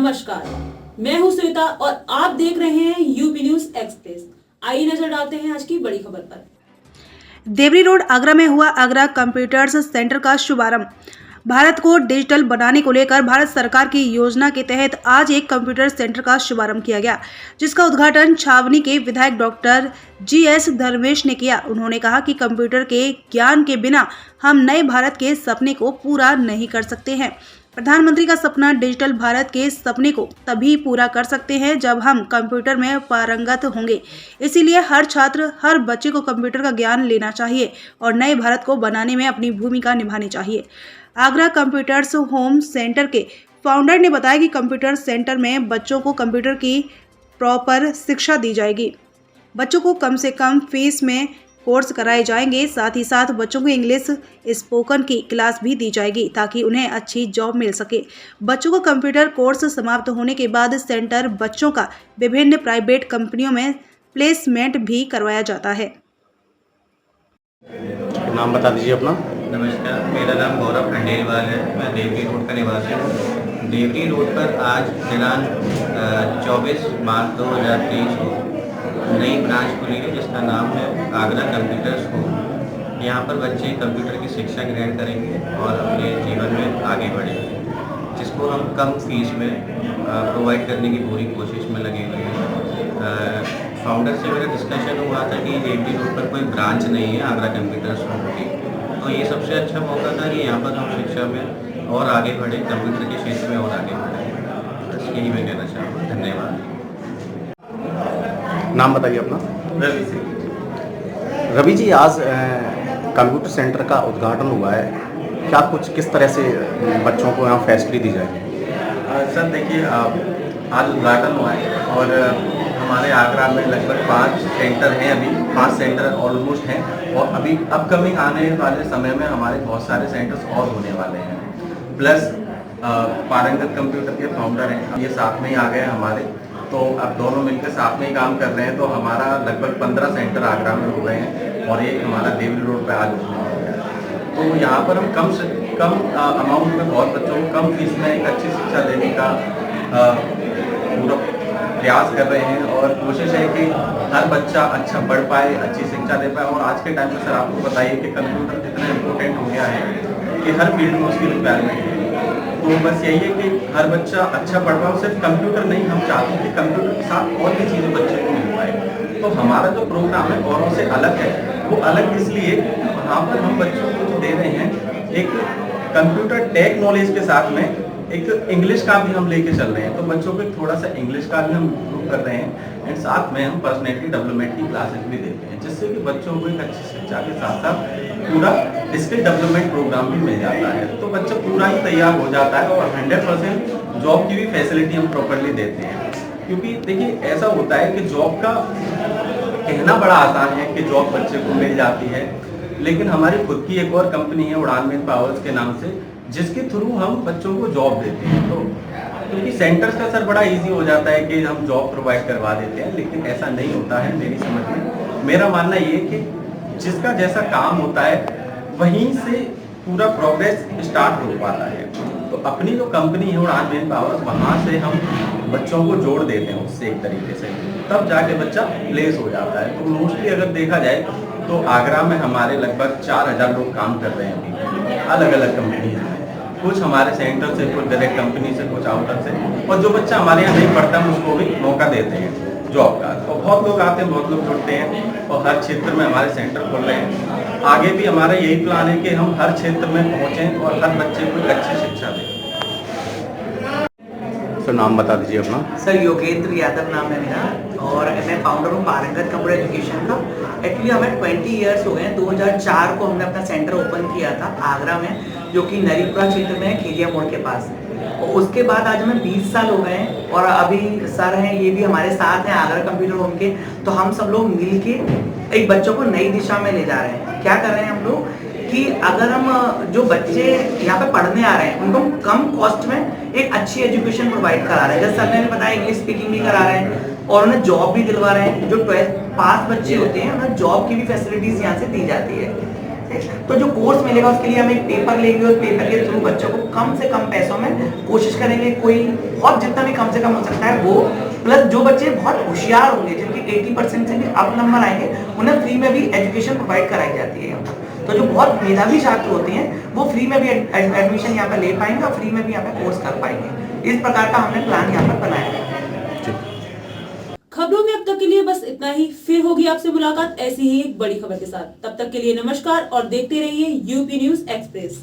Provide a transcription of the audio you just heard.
नमस्कार, मैं हूं श्वेता और आप देख रहे हैं यूपी न्यूज एक्सप्रेस। आइए नजर डालते हैं आज की बड़ी खबर पर। देवरी रोड आगरा में हुआ आगरा कंप्यूटर्स सेंटर का शुभारंभ। भारत को डिजिटल बनाने को लेकर भारत सरकार की योजना के तहत आज एक कंप्यूटर सेंटर का शुभारंभ किया गया, जिसका उद्घाटन छावनी के विधायक डॉक्टर GS धर्मेश ने किया। उन्होंने कहा कि कंप्यूटर के ज्ञान के बिना हम नए भारत के सपने को पूरा नहीं कर सकते हैं। प्रधानमंत्री का सपना डिजिटल भारत के सपने को तभी पूरा कर सकते हैं जब हम कंप्यूटर में पारंगत होंगे। इसीलिए हर छात्र, हर बच्चे को कंप्यूटर का ज्ञान लेना चाहिए और नए भारत को बनाने में अपनी भूमिका निभानी चाहिए। आगरा कंप्यूटर्स होम सेंटर के फाउंडर ने बताया कि कंप्यूटर सेंटर में बच्चों को कंप्यूटर की प्रॉपर शिक्षा दी जाएगी। बच्चों को कम से कम फीस में कोर्स कराए जाएंगे। साथ ही साथ बच्चों को इंग्लिश स्पोकन की क्लास भी दी जाएगी ताकि उन्हें अच्छी जॉब मिल सके। बच्चों को कंप्यूटर कोर्स समाप्त होने के बाद सेंटर बच्चों का विभिन्न प्राइवेट कंपनियों में प्लेसमेंट भी करवाया जाता है। नाम बता दीजिए अपना। नमस्कार, मेरा नाम गौरव खंडेलवाल है। मैं देवरी रोड का निवासी हूँ। देवरी रोड पर आज दिनांक 24 मार्च 2023 को नई ब्रांच खुली है जिसका नाम है आगरा कंप्यूटर्स होम। यहाँ पर बच्चे कंप्यूटर की शिक्षा ग्रहण करेंगे और अपने जीवन में आगे बढ़ेंगे, जिसको हम कम फीस में प्रोवाइड करने की पूरी कोशिश में लगे हुए हैं। फाउंडर से मेरा डिस्कशन हुआ था कि देवरी रोड पर कोई ब्रांच नहीं है आगरा कंप्यूटर्स होम की, तो ये सबसे अच्छा मौका था कि यहाँ पर हम शिक्षा में और आगे बढ़े, कंप्यूटर के क्षेत्र में और आगे बढ़े। बस यही मैं कहना चाहूँगा। धन्यवाद। नाम बताइए अपना। रवि सिंह। रवि जी, आज कंप्यूटर सेंटर का उद्घाटन हुआ है, क्या कुछ किस तरह से बच्चों को यहाँ फैसिलिटी दी जाएगी? सर देखिए, आज उद्घाटन हुआ है और हमारे आगरा में लगभग 5 सेंटर हैं। अभी 5 सेंटर ऑलमोस्ट हैं और अभी अपकमिंग आने वाले समय में हमारे बहुत सारे सेंटर्स और होने वाले हैं। प्लस पारंगत कंप्यूटर के फाउंडर हैं, ये साथ में ही आ गए हमारे, तो अब दोनों मिलकर साथ में ही काम कर रहे हैं। तो हमारा लगभग 15 सेंटर आगरा में हो गए हैं और एक हमारा देवरी रोड पर आज हो गया। तो यहाँ पर हम कम से कम अमाउंट में बहुत बच्चों को कम फीस में एक अच्छी शिक्षा देने का पूरा प्रयास कर रहे हैं और कोशिश है कि हर बच्चा अच्छा पढ़ पाए, अच्छी शिक्षा दे पाए। और आज के टाइम में सर आपको बताइए कि कंप्यूटर जितना इम्पोर्टेंट हो गया है कि हर फील्ड में उसकी रिक्वायरमेंट है। तो बस यही है कि हर बच्चा अच्छा पढ़ पाए। सिर्फ कंप्यूटर नहीं, हम चाहते हैं कि कंप्यूटर के साथ और भी चीज़ें बच्चे को मिल पाए। तो हमारा जो प्रोग्राम है औरों से अलग है। वो अलग इसलिए वहाँ पर हम बच्चों को जो दे रहे हैं एक कंप्यूटर टेक नॉलेज के साथ में एक इंग्लिश का भी हम लेके चल रहे हैं। तो बच्चों को थोड़ा सा इंग्लिश का भी हम इम्प्रूव कर रहे हैं एंड साथ में हम पर्सनैलिटी डेवलपमेंट की क्लासेस भी देते हैं, जिससे कि बच्चों को एक अच्छी शिक्षा के साथ साथ पूरा स्किल डेवलपमेंट प्रोग्राम भी मिल जाता है। तो बच्चा पूरा ही तैयार हो जाता है और 100% जॉब की भी फैसिलिटी हम प्रॉपरली देते हैं। क्योंकि देखिए ऐसा होता है कि जॉब का कहना बड़ा आसान है कि जॉब बच्चे को मिल जाती है, लेकिन हमारी खुद की एक और कंपनी है उड़ान मेन पावर्स के नाम से, जिसके थ्रू हम बच्चों को जॉब देते हैं। तो क्योंकि सेंटर्स का सर बड़ा इजी हो जाता है कि हम जॉब प्रोवाइड करवा देते हैं, लेकिन ऐसा नहीं होता है मेरी समझ में। मेरा मानना ये है कि जिसका जैसा काम होता है वहीं से पूरा प्रोग्रेस स्टार्ट हो पाता है। तो अपनी जो कंपनी है उड़ान मेन पावर्स, वहाँ से हम बच्चों को जोड़ देते हैं उससे एक तरीके से, तब जाके बच्चा प्लेस हो जाता है। तो मोस्टली अगर देखा जाए तो आगरा में हमारे लगभग 4000 लोग काम कर रहे हैं अभी, अलग अलग कंपनी में। कुछ हमारे सेंटर से, कुछ डायरेक्ट कंपनी से, कुछ आउटर से। और जो बच्चा हमारे यहाँ नहीं पढ़ता हम उसको भी मौका देते हैं जॉब का। तो बहुत लोग आते हैं, बहुत लोग जुड़ते हैं और हर क्षेत्र में हमारे सेंटर खोल रहे हैं। आगे भी हमारा यही प्लान है कि हम हर क्षेत्र में पहुँचें और हर बच्चे को एक अच्छी शिक्षा दें। सर नाम बता दीजिए अपना। सर योगेंद्र यादव नाम है मेरा और मैं फाउंडर हूँ पारंगत कंप्यूटर एजुकेशन का। एक्चुअली हमें 20 ईयर्स हो गए हैं। 2004 को हमने अपना सेंटर ओपन किया था आगरा में, जो कि नरीपुरा क्षेत्र में है, खेलिया मोड़ के पास। और उसके बाद आज हमें 20 साल हो गए हैं और अभी सर हैं ये भी हमारे साथ हैं आगरा कंप्यूटर होम के। तो हम सब लोग मिल के एक बच्चों को नई दिशा में ले जा रहे हैं। क्या कर रहे हैं हम लोग कि अगर हम जो बच्चे यहाँ पे पढ़ने आ रहे हैं उनको कम कॉस्ट में एक अच्छी एजुकेशन प्रोवाइड करा रहे हैं। जैसे सर ने बताया इंग्लिश स्पीकिंग भी करा रहे हैं और उन्हें जॉब भी दिलवा रहे हैं। जो 12th पास बच्चे होते हैं उन्हें जॉब की भी फैसिलिटीज यहाँ से दी जाती है। सकते। तो जो कोर्स मिलेगा उसके लिए हम एक पेपर लेंगे और पेपर के थ्रू बच्चों को कम से कम पैसों में कोशिश करेंगे, कोई बहुत जितना भी कम से कम हो सकता है वो, प्लस जो बच्चे बहुत होशियार होंगे जिनके 80% से भी अप नंबर आएंगे उन्हें फ्री में भी एजुकेशन प्रोवाइड कराई जाती है यहाँ पर। तो जो बहुत मेधावी छात्र होते हैं वो फ्री में भी एडमिशन यहाँ पर ले पाएंगे और फ्री में भी यहाँ पर कोर्स कर पाएंगे। इस प्रकार का हमने प्लान यहाँ पर बनाया है। खबरों में अब तक के लिए बस इतना ही। फिर होगी आपसे मुलाकात ऐसी ही एक बड़ी खबर के साथ। तब तक के लिए नमस्कार और देखते रहिए यूपी न्यूज एक्सप्रेस।